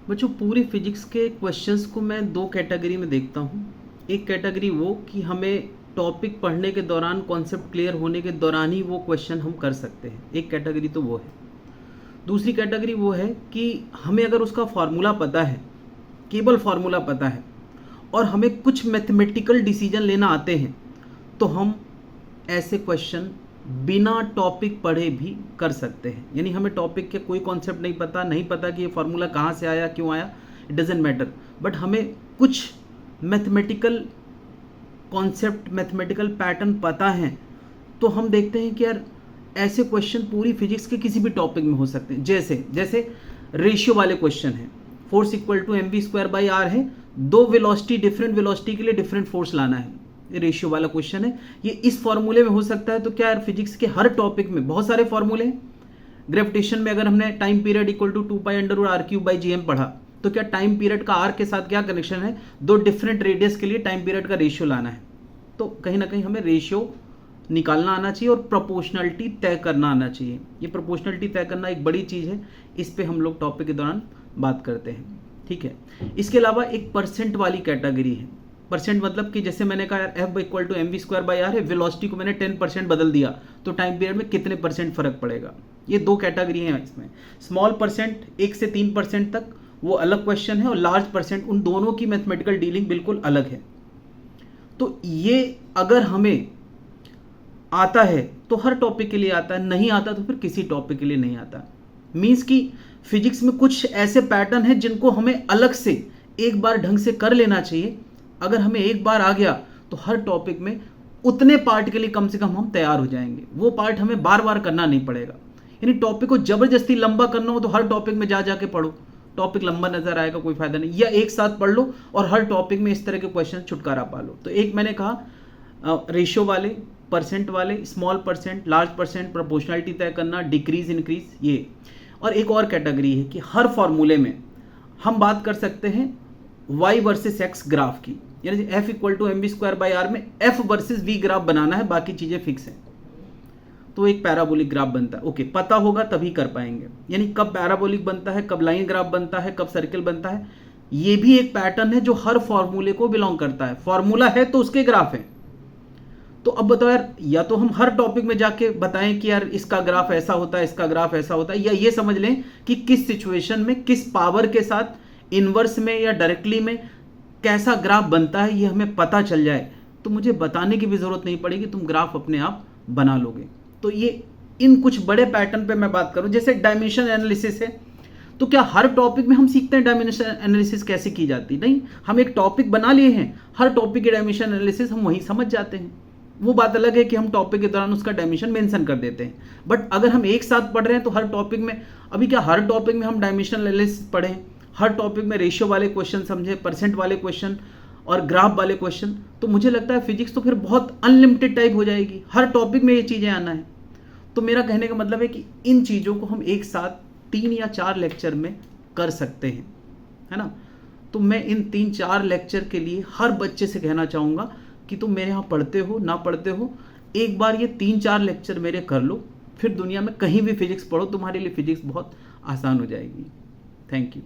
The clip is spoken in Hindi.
बच्चों पूरी फिजिक्स के क्वेश्चंस को मैं दो कैटेगरी में देखता हूँ। एक कैटेगरी वो कि हमें टॉपिक पढ़ने के दौरान, कॉन्सेप्ट क्लियर होने के दौरान ही वो क्वेश्चन हम कर सकते हैं, एक कैटेगरी तो वो है। दूसरी कैटेगरी वो है कि हमें अगर उसका फार्मूला पता है, केवल फार्मूला पता है और हमें कुछ मैथमेटिकल डिसीजन लेना आते हैं, तो हम ऐसे क्वेश्चन बिना टॉपिक पढ़े भी कर सकते हैं। यानी हमें टॉपिक के कोई कॉन्सेप्ट नहीं पता कि ये फार्मूला कहाँ से आया, क्यों आया, इट डजेंट मैटर, बट हमें कुछ मैथमेटिकल कॉन्सेप्ट, मैथमेटिकल पैटर्न पता है, तो हम देखते हैं कि यार ऐसे क्वेश्चन पूरी फिजिक्स के किसी भी टॉपिक में हो सकते हैं। जैसे रेशियो वाले क्वेश्चन हैं, फोर्स इक्वल टू mv²/r है, दो वेलोसिटी, डिफरेंट वेलोसिटी के लिए डिफरेंट फोर्स लाना है, ये रेशियो वाला क्वेश्चन है, ये इस फॉर्मूले में हो सकता है। तो क्या यार फिजिक्स के हर टॉपिक में बहुत सारे फॉर्मूले हैं। ग्रेविटेशन में अगर हमने time period equal to 2π√r³ gm पढ़ा, तो क्या टाइम पीरियड का आर के साथ क्या कनेक्शन है, दो डिफरेंट रेडियस के लिए टाइम पीरियड का रेशियो लाना है। तो कहीं ना कहीं हमें रेशियो निकालना आना चाहिए और प्रोपोर्शनलिटी तय करना आना चाहिए। ये प्रोपोर्शनलिटी तय करना एक बड़ी चीज़ है, इस पे हम लोग टॉपिक के दौरान बात करते हैं, ठीक है। इसके अलावा एक परसेंट वाली कैटेगरी है। परसेंट मतलब कि जैसे मैंने कहा F इक्वल टू mv²/r है, वेलोसिटी को मैंने 10% बदल दिया, तो टाइम पीरियड में कितने परसेंट फर्क पड़ेगा। ये दो कैटेगरी हैं इसमें। स्मॉल परसेंट 1 से 3% तक वो अलग क्वेश्चन है, और लार्ज परसेंट, उन दोनों की मैथमेटिकल डीलिंग बिल्कुल अलग है। तो ये अगर हमें आता है तो हर टॉपिक के लिए आता है, नहीं आता तो फिर किसी टॉपिक के लिए नहीं आता। मीन्स कि फिजिक्स में कुछ ऐसे पैटर्न हैं जिनको हमें अलग से एक बार ढंग से कर लेना चाहिए। अगर हमें एक बार आ गया तो हर टॉपिक में उतने पार्ट के लिए कम से कम हम तैयार हो जाएंगे, वो पार्ट हमें बार बार करना नहीं पड़ेगा। यानी टॉपिक को जबरदस्ती लंबा करना हो तो हर टॉपिक में जाके पढ़ो, टॉपिक लंबा नजर आएगा, कोई फायदा नहीं। या एक साथ पढ़ लो और हर टॉपिक में इस तरह के क्वेश्चन छुटकारा पा लो। तो एक मैंने कहा रेशियो वाले, परसेंट वाले, small percent, large percent, proportionality तय करना, डिक्रीज इंक्रीज, ये। और एक और कैटेगरी है कि हर फॉर्मूले में हम बात कर सकते हैं y वर्सेस x ग्राफ की। यानी F इक्वल टू mv²/r में F वर्सेस v ग्राफ बनाना है, बाकी चीजें फिक्स हैं, तो एक पैराबोलिक ग्राफ बनता है। ओके, पता होगा तभी कर पाएंगे। यानी कब पैराबोलिक बनता है, कब लाइन ग्राफ बनता है, कब सर्कल बनता है, ये भी एक पैटर्न है जो हर फॉर्मूले को बिलोंग करता है। फॉर्मूला है तो उसके ग्राफ है। तो अब बताओ यार, या तो हम हर टॉपिक में जाके बताएं कि यार इसका ग्राफ ऐसा होता है, इसका ग्राफ ऐसा होता है, या ये समझ लें कि किस सिचुएशन में, किस पावर के साथ, इनवर्स में या डायरेक्टली में कैसा ग्राफ बनता है, ये हमें पता चल जाए तो मुझे बताने की भी जरूरत नहीं पड़ेगी, तुम ग्राफ अपने आप बना लोगे। तो ये इन कुछ बड़े पैटर्न पे मैं बात करूं, जैसे डायमेंशन एनालिसिस है, तो क्या हर टॉपिक में हम सीखते हैं डायमेंशन एनालिसिस कैसे की जाती? नहीं, हम एक टॉपिक बना लिए हैं, हर टॉपिक की डायमेंशन एनालिसिस हम वहीं समझ जाते हैं। वो बात अलग है कि हम टॉपिक के दौरान उसका डायमेंशन मेंशन कर देते हैं, बट अगर हम एक साथ पढ़ रहे हैं तो हर टॉपिक में, अभी क्या हर टॉपिक में हम डायमेंशन एनालिसिस पढ़ें, हर टॉपिक में रेशियो वाले क्वेश्चन समझे, परसेंट वाले क्वेश्चन और ग्राफ वाले क्वेश्चन, तो मुझे लगता है फिजिक्स तो फिर बहुत अनलिमिटेड टाइप हो जाएगी, हर टॉपिक में ये चीज़ें आना है। तो मेरा कहने का मतलब है कि इन चीज़ों को हम एक साथ 3 या 4 लेक्चर में कर सकते हैं, है ना। तो मैं इन 3-4 लेक्चर के लिए हर बच्चे से कहना चाहूँगा कि तुम मेरे यहाँ पढ़ते हो ना पढ़ते हो, एक बार ये 3-4 लेक्चर मेरे कर लो, फिर दुनिया में कहीं भी फिजिक्स पढ़ो, तुम्हारे लिए फिजिक्स बहुत आसान हो जाएगी। Thank you.